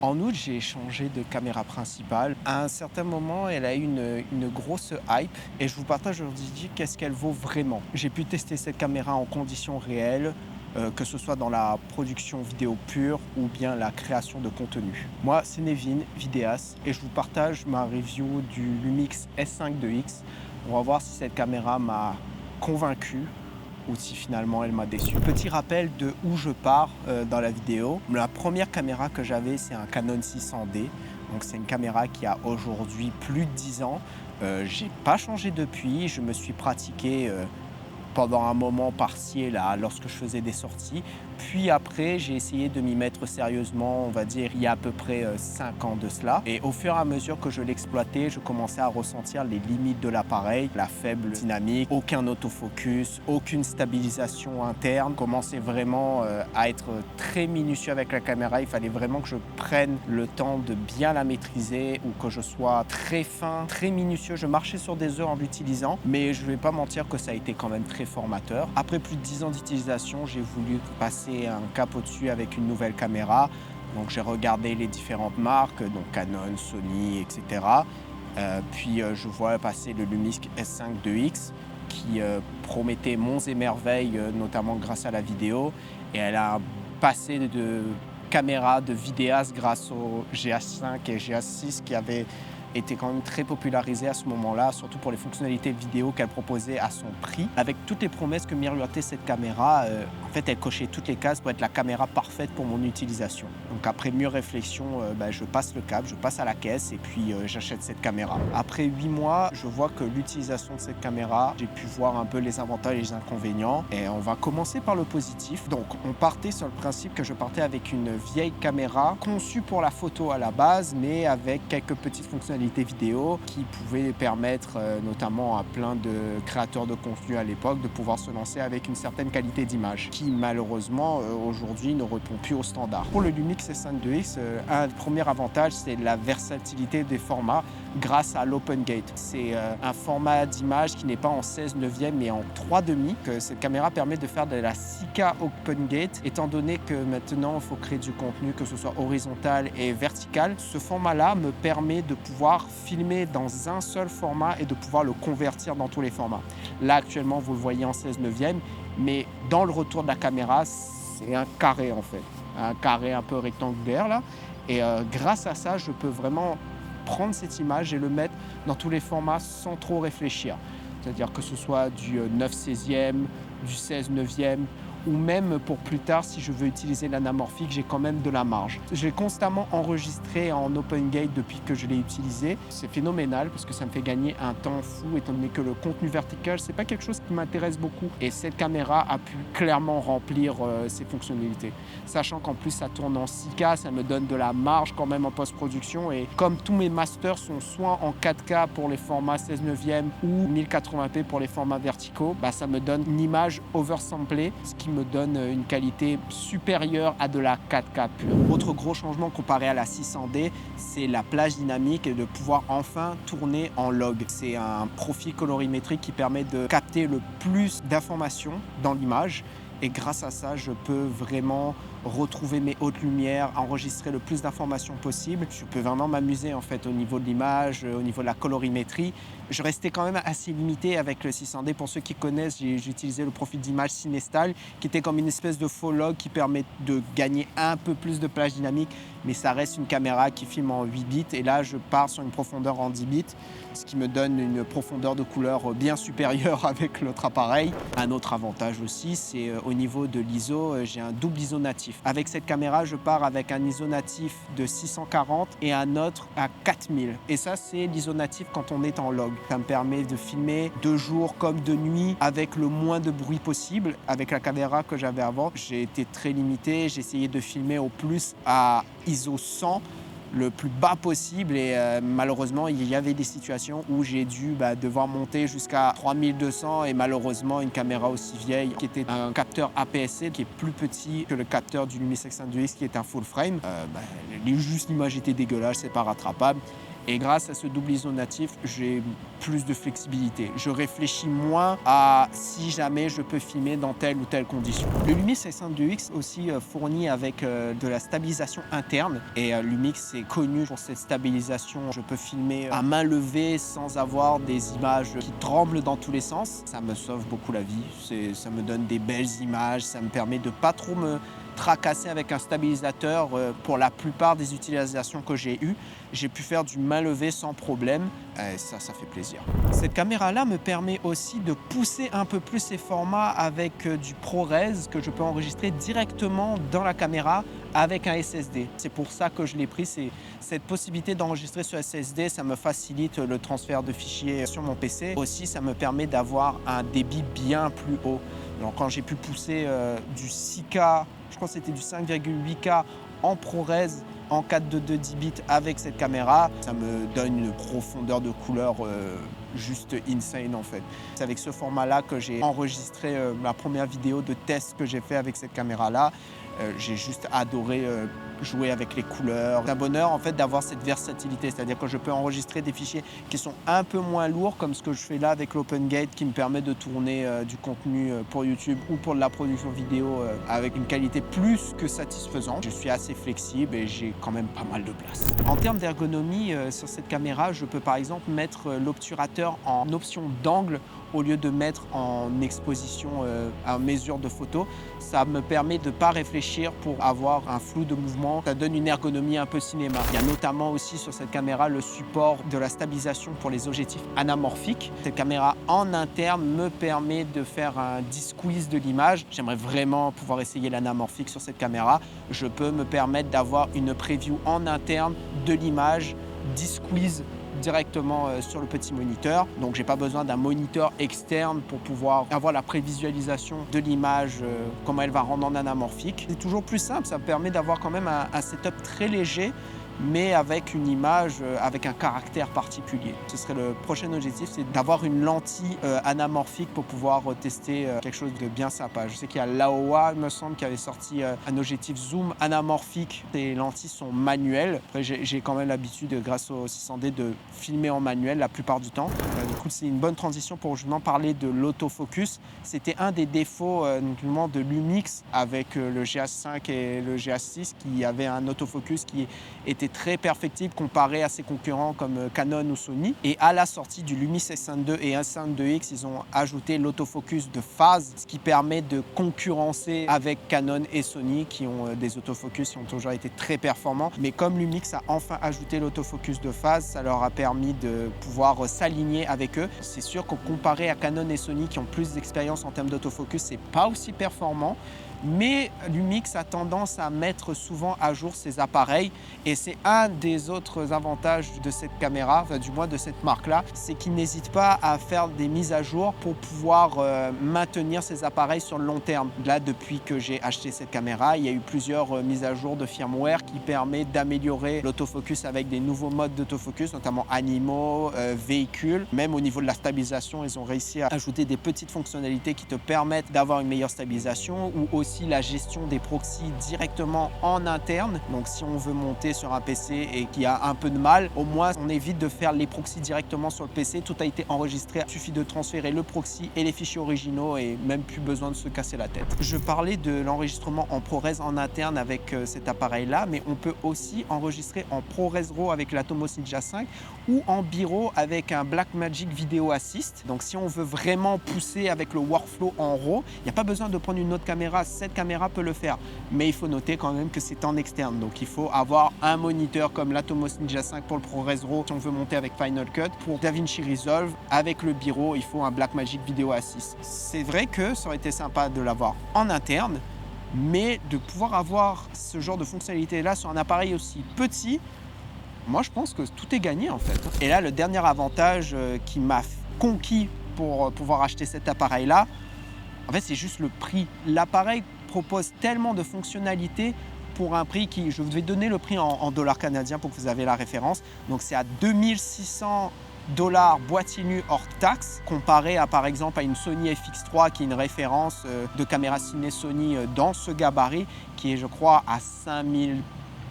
En août, j'ai changé de caméra principale. À un certain moment, elle a eu une grosse hype et je vous partage aujourd'hui qu'est-ce qu'elle vaut vraiment. J'ai pu tester cette caméra en conditions réelles, que ce soit dans la production vidéo pure ou bien la création de contenu. Moi, c'est Nevin, vidéaste, et je vous partage ma review du Lumix S5 2X. On va voir si cette caméra m'a convaincu ou si finalement elle m'a déçu. Petit rappel de où je pars dans la vidéo. La première caméra que j'avais, c'est un Canon 600D. Donc c'est une caméra qui a aujourd'hui plus de 10 ans. J'ai pas changé depuis, je me suis pratiqué pendant un moment partiel lorsque je faisais des sorties. Puis après, j'ai essayé de m'y mettre sérieusement, on va dire, il y a à peu près 5 ans de cela. Et au fur et à mesure que je l'exploitais, je commençais à ressentir les limites de l'appareil, la faible dynamique, aucun autofocus, aucune stabilisation interne. Je commençais vraiment à être très minutieux avec la caméra. Il fallait vraiment que je prenne le temps de bien la maîtriser ou que je sois très fin, très minutieux. Je marchais sur des œufs en l'utilisant, mais je ne vais pas mentir que ça a été quand même très formateur. Après plus de 10 ans d'utilisation, j'ai voulu passer un cap au-dessus avec une nouvelle caméra. Donc j'ai regardé les différentes marques, donc Canon, Sony, etc. Je vois passer le Lumix S5 2X qui promettait monts et merveilles, notamment grâce à la vidéo. Et elle a passé de caméra de vidéaste grâce au GH5 et GH6 qui avaient était quand même très popularisée à ce moment-là, surtout pour les fonctionnalités vidéo qu'elle proposait à son prix. Avec toutes les promesses que miroitait cette caméra, en fait, elle cochait toutes les cases pour être la caméra parfaite pour mon utilisation. Donc après mûre réflexion, je passe le cap, je passe à la caisse et puis j'achète cette caméra. Après 8 mois, je vois que l'utilisation de cette caméra, j'ai pu voir un peu les avantages et les inconvénients. Et on va commencer par le positif. Donc on partait sur le principe que je partais avec une vieille caméra conçue pour la photo à la base, mais avec quelques petites fonctionnalités vidéo qui pouvaient permettre notamment à plein de créateurs de contenu à l'époque de pouvoir se lancer avec une certaine qualité d'image qui malheureusement aujourd'hui ne répond plus aux standards. Pour le Lumix S5 2X, un premier avantage, c'est la versatilité des formats grâce à l'Open Gate. C'est un format d'image qui n'est pas en 16 neuvième mais en 3,5 que cette caméra permet de faire de la 6K Open Gate étant donné que maintenant il faut créer du contenu que ce soit horizontal et vertical. Ce format-là me permet de pouvoir filmer dans un seul format et de pouvoir le convertir dans tous les formats. Là actuellement vous le voyez en 16 neuvième mais dans le retour de la caméra c'est un carré en fait, un carré un peu rectangulaire là et grâce à ça je peux vraiment prendre cette image et le mettre dans tous les formats sans trop réfléchir. C'est-à-dire que ce soit du 9/16e, du 16/9e, ou même pour plus tard, si je veux utiliser l'anamorphique, j'ai quand même de la marge. J'ai constamment enregistré en Open Gate depuis que je l'ai utilisé. C'est phénoménal parce que ça me fait gagner un temps fou étant donné que le contenu vertical, c'est pas quelque chose qui m'intéresse beaucoup. Et cette caméra a pu clairement remplir ces fonctionnalités. Sachant qu'en plus, ça tourne en 6K, ça me donne de la marge quand même en post-production. Et comme tous mes masters sont soit en 4K pour les formats 16 neuvième ou 1080p pour les formats verticaux, ça me donne une image oversamplée, ce qui me donne une qualité supérieure à de la 4K pure. Autre gros changement comparé à la 600D, c'est la plage dynamique et de pouvoir enfin tourner en log. C'est un profil colorimétrique qui permet de capter le plus d'informations dans l'image. Et grâce à ça, je peux vraiment retrouver mes hautes lumières, enregistrer le plus d'informations possible. Je peux vraiment m'amuser en fait au niveau de l'image, au niveau de la colorimétrie. Je restais quand même assez limité avec le 600D. Pour ceux qui connaissent, j'ai utilisé le profil d'image Cinestal qui était comme une espèce de faux log qui permet de gagner un peu plus de plage dynamique, mais ça reste une caméra qui filme en 8 bits et là je pars sur une profondeur en 10 bits, ce qui me donne une profondeur de couleur bien supérieure avec l'autre appareil. Un autre avantage aussi, c'est au niveau de l'ISO, j'ai un double ISO natif. Avec cette caméra, je pars avec un ISO natif de 640 et un autre à 4000. Et ça, c'est l'ISO natif quand on est en log. Ça me permet de filmer de jour comme de nuit avec le moins de bruit possible. Avec la caméra que j'avais avant, j'ai été très limité. J'ai essayé de filmer au plus à ISO 100, le plus bas possible et malheureusement il y avait des situations où j'ai dû devoir monter jusqu'à 3200 et malheureusement une caméra aussi vieille qui était un capteur APS-C qui est plus petit que le capteur du Lumix S5 2X qui est un full frame, juste l'image était dégueulasse, c'est pas rattrapable Et grâce à ce double ISO natif, j'ai plus de flexibilité. Je réfléchis moins à si jamais je peux filmer dans telle ou telle condition. Le Lumix S1 aussi fournit avec de la stabilisation interne. Et Lumix est connu pour cette stabilisation. Je peux filmer à main levée sans avoir des images qui tremblent dans tous les sens. Ça me sauve beaucoup la vie. Ça me donne des belles images. Ça me permet de pas trop me tracasser avec un stabilisateur. Pour la plupart des utilisations que j'ai eues, j'ai pu faire du main levée sans problème. Et ça fait plaisir. Cette caméra-là me permet aussi de pousser un peu plus ces formats avec du ProRes que je peux enregistrer directement dans la caméra avec un SSD. C'est pour ça que je l'ai pris. C'est cette possibilité d'enregistrer sur SSD, ça me facilite le transfert de fichiers sur mon PC. Aussi, ça me permet d'avoir un débit bien plus haut. Donc, quand j'ai pu pousser du 6K, je crois que c'était du 5,8K en ProRes en 4:2 10 bits avec cette caméra, ça me donne une profondeur de couleur juste insane en fait. C'est avec ce format-là que j'ai enregistré la première vidéo de test que j'ai fait avec cette caméra-là. J'ai juste adoré jouer avec les couleurs. C'est un bonheur en fait d'avoir cette versatilité, c'est-à-dire que je peux enregistrer des fichiers qui sont un peu moins lourds comme ce que je fais là avec l'OpenGate qui me permet de tourner du contenu pour YouTube ou pour de la production vidéo avec une qualité plus que satisfaisante. Je suis assez flexible et j'ai quand même pas mal de place. En termes d'ergonomie, sur cette caméra, je peux par exemple mettre l'obturateur en option d'angle au lieu de mettre en exposition à mesure de photo. Ça me permet de ne pas réfléchir pour avoir un flou de mouvement. Ça donne une ergonomie un peu cinéma. Il y a notamment aussi sur cette caméra le support de la stabilisation pour les objectifs anamorphiques. Cette caméra en interne me permet de faire un D-squeeze de l'image. J'aimerais vraiment pouvoir essayer l'anamorphique sur cette caméra. Je peux me permettre d'avoir une preview en interne de l'image, D-squeeze directement sur le petit moniteur. Donc j'ai pas besoin d'un moniteur externe pour pouvoir avoir la prévisualisation de l'image, comment elle va rendre en anamorphique. C'est toujours plus simple, ça me permet d'avoir quand même un setup très léger mais avec une image avec un caractère particulier. Ce serait le prochain objectif, c'est d'avoir une lentille anamorphique pour pouvoir tester quelque chose de bien sympa. Je sais qu'il y a Laowa, il me semble, qui avait sorti un objectif zoom anamorphique. Les lentilles sont manuelles. Après, j'ai quand même l'habitude, grâce au 600D, de filmer en manuel la plupart du temps. Du coup, c'est une bonne transition pour justement parler de l'autofocus. C'était un des défauts notamment de Lumix avec le GH5 et le GH6 qui avait un autofocus qui était très perfectible comparé à ses concurrents comme Canon ou Sony. Et à la sortie du Lumix S1 II et S1 IIX, ils ont ajouté l'autofocus de phase, ce qui permet de concurrencer avec Canon et Sony qui ont des autofocus qui ont toujours été très performants. Mais comme Lumix a enfin ajouté l'autofocus de phase, ça leur a permis de pouvoir s'aligner avec eux. C'est sûr que comparé à Canon et Sony qui ont plus d'expérience en termes d'autofocus, c'est pas aussi performant. Mais Lumix a tendance à mettre souvent à jour ses appareils et c'est un des autres avantages de cette caméra, enfin, du moins de cette marque-là, c'est qu'ils n'hésitent pas à faire des mises à jour pour pouvoir maintenir ces appareils sur le long terme. Là, depuis que j'ai acheté cette caméra, il y a eu plusieurs mises à jour de firmware qui permettent d'améliorer l'autofocus avec des nouveaux modes d'autofocus, notamment animaux, véhicules. Même au niveau de la stabilisation, ils ont réussi à ajouter des petites fonctionnalités qui te permettent d'avoir une meilleure stabilisation ou aussi la gestion des proxys directement en interne. Donc si on veut monter sur un PC et qu'il y a un peu de mal, au moins on évite de faire les proxys directement sur le PC. Tout a été enregistré. Il suffit de transférer le proxy et les fichiers originaux et même plus besoin de se casser la tête. Je parlais de l'enregistrement en ProRes en interne avec cet appareil-là, mais on peut aussi enregistrer en ProRes RAW avec l'Atomos Ninja 5 ou en bi-RAW avec un Blackmagic Video Assist. Donc si on veut vraiment pousser avec le workflow en RAW, il n'y a pas besoin de prendre une autre caméra. Cette caméra peut le faire, mais il faut noter quand même que c'est en externe. Donc il faut avoir un moniteur comme l'Atomos Ninja 5 pour le ProRes RAW si on veut monter avec Final Cut. Pour DaVinci Resolve, avec le bi-RAW, il faut un Blackmagic Video Assist. C'est vrai que ça aurait été sympa de l'avoir en interne, mais de pouvoir avoir ce genre de fonctionnalité-là sur un appareil aussi petit, moi je pense que tout est gagné en fait. Et là, le dernier avantage qui m'a conquis pour pouvoir acheter cet appareil-là, en fait, c'est juste le prix. L'appareil propose tellement de fonctionnalités pour un prix qui... Je vais donner le prix en dollars canadiens pour que vous ayez la référence. Donc, c'est à 2600 $ boîtier nu hors taxe, comparé à par exemple à une Sony FX3 qui est une référence de caméra ciné Sony dans ce gabarit qui est je crois à 5000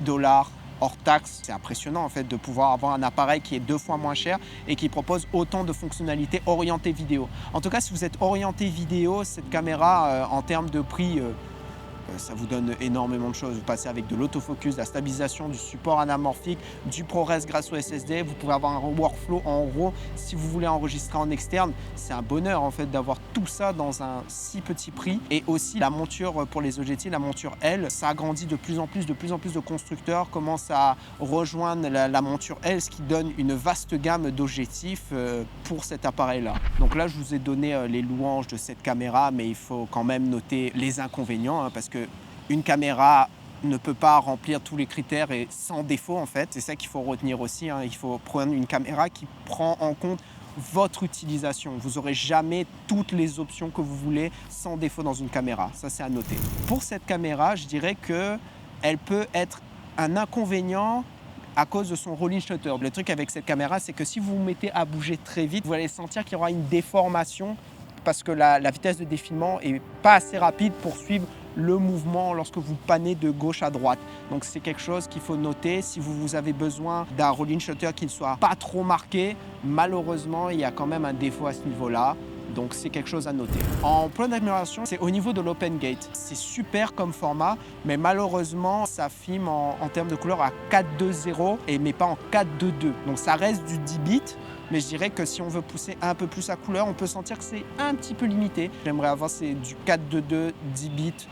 $ hors taxe. C'est impressionnant en fait de pouvoir avoir un appareil qui est 2 fois moins cher et qui propose autant de fonctionnalités orientées vidéo. En tout cas, si vous êtes orienté vidéo, cette caméra en termes de prix, ça vous donne énormément de choses. Vous passez avec de l'autofocus, de la stabilisation, du support anamorphique, du ProRes grâce au SSD. Vous pouvez avoir un workflow en RAW. Si vous voulez enregistrer en externe, c'est un bonheur en fait d'avoir tout ça dans un si petit prix. Et aussi la monture pour les objectifs, la monture L, ça agrandit de plus en plus de constructeurs commencent à rejoindre la monture L, ce qui donne une vaste gamme d'objectifs pour cet appareil-là. Donc là, je vous ai donné les louanges de cette caméra, mais il faut quand même noter les inconvénients parce que une caméra ne peut pas remplir tous les critères et sans défaut en fait. C'est ça qu'il faut retenir aussi. Il faut prendre une caméra qui prend en compte votre utilisation. Vous n'aurez jamais toutes les options que vous voulez sans défaut dans une caméra. Ça, c'est à noter. Pour cette caméra, je dirais qu'elle peut être un inconvénient à cause de son rolling shutter. Le truc avec cette caméra, c'est que si vous vous mettez à bouger très vite, vous allez sentir qu'il y aura une déformation parce que la vitesse de défilement n'est pas assez rapide pour suivre le mouvement lorsque vous panez de gauche à droite. Donc c'est quelque chose qu'il faut noter. Si vous avez besoin d'un rolling shutter qui ne soit pas trop marqué, malheureusement, il y a quand même un défaut à ce niveau-là. Donc c'est quelque chose à noter. En point d'amélioration, c'est au niveau de l'open gate. C'est super comme format, mais malheureusement, ça filme en termes de couleur à 4.2.0 mais pas en 4.2.2. Donc ça reste du 10 bits. Mais je dirais que si on veut pousser un peu plus la couleur, on peut sentir que c'est un petit peu limité. J'aimerais avoir du 4.2.2 10 bits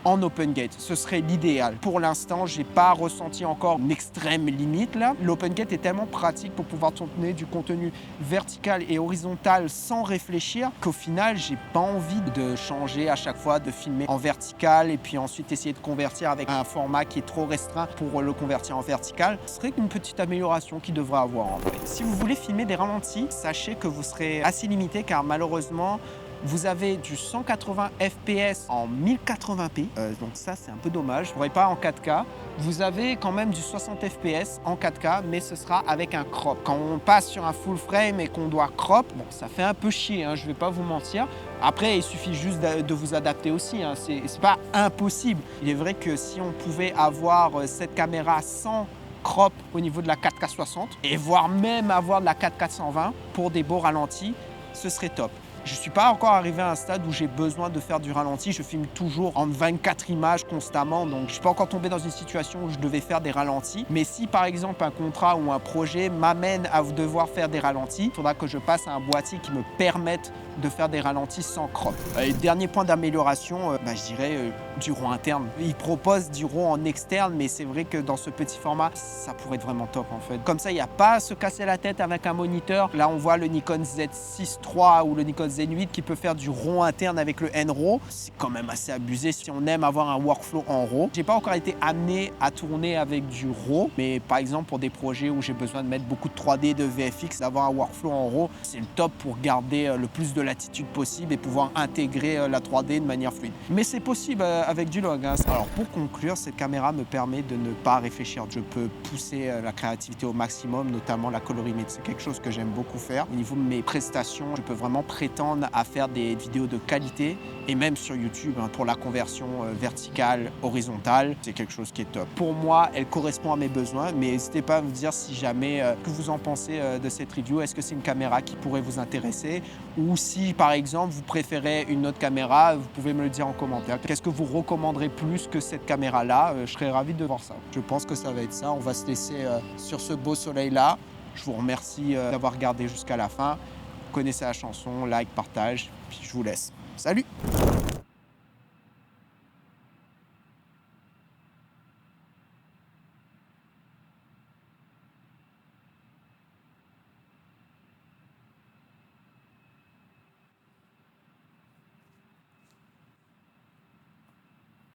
en open gate. Ce serait l'idéal. Pour l'instant, je n'ai pas ressenti encore une extrême limite là. L'open gate est tellement pratique pour pouvoir tourner du contenu vertical et horizontal sans réfléchir qu'au final, j'ai pas envie de changer à chaque fois, de filmer en vertical et puis ensuite essayer de convertir avec un format qui est trop restreint pour le convertir en vertical. Ce serait une petite amélioration qu'il devrait avoir en fait. Si vous voulez filmer des ralentis, sachez que vous serez assez limité car malheureusement, vous avez du 180 fps en 1080p, donc ça c'est un peu dommage, vous n'aurez pas en 4K. Vous avez quand même du 60 fps en 4K, mais ce sera avec un crop. Quand on passe sur un full frame et qu'on doit crop, bon, ça fait un peu chier, je ne vais pas vous mentir. Après, il suffit juste de vous adapter aussi, c'est pas impossible. Il est vrai que si on pouvait avoir cette caméra sans crop au niveau de la 4K 60 et voire même avoir de la 4K 120 pour des beaux ralentis, ce serait top. Je ne suis pas encore arrivé à un stade où j'ai besoin de faire du ralenti. Je filme toujours en 24 images constamment. Donc, je ne suis pas encore tombé dans une situation où je devais faire des ralentis. Mais si, par exemple, un contrat ou un projet m'amène à devoir faire des ralentis, il faudra que je passe à un boîtier qui me permette de faire des ralentis sans crop. Et dernier point d'amélioration, je dirais du RAW interne. Il propose du RAW en externe, mais c'est vrai que dans ce petit format, ça pourrait être vraiment top en fait. Comme ça, il n'y a pas à se casser la tête avec un moniteur. Là, on voit le Nikon Z6 III ou le Nikon Z8 qui peut faire du RAW interne avec le N-RAW. C'est quand même assez abusé si on aime avoir un workflow en RAW. J'ai pas encore été amené à tourner avec du RAW, mais par exemple pour des projets où j'ai besoin de mettre beaucoup de 3D, de VFX, d'avoir un workflow en RAW, c'est le top pour garder le plus de latitude possible et pouvoir intégrer la 3D de manière fluide. Mais c'est possible avec du log. Alors pour conclure, cette caméra me permet de ne pas réfléchir. Je peux pousser la créativité au maximum, notamment la colorimétrie. C'est quelque chose que j'aime beaucoup faire. Au niveau de mes prestations, je peux vraiment prétendre à faire des vidéos de qualité et même sur YouTube pour la conversion verticale, horizontale. C'est quelque chose qui est top. Pour moi, elle correspond à mes besoins, mais n'hésitez pas à me dire si jamais que vous en pensez de cette review. Est-ce que c'est une caméra qui pourrait vous intéresser ou si par exemple vous préférez une autre caméra, vous pouvez me le dire en commentaire. Qu'est-ce que vous recommanderez plus que cette caméra-là? Je serais ravi de voir ça. Je pense que ça va être ça. On va se laisser sur ce beau soleil-là. Je vous remercie d'avoir regardé jusqu'à la fin. Vous connaissez la chanson, like, partage, puis je vous laisse. Salut!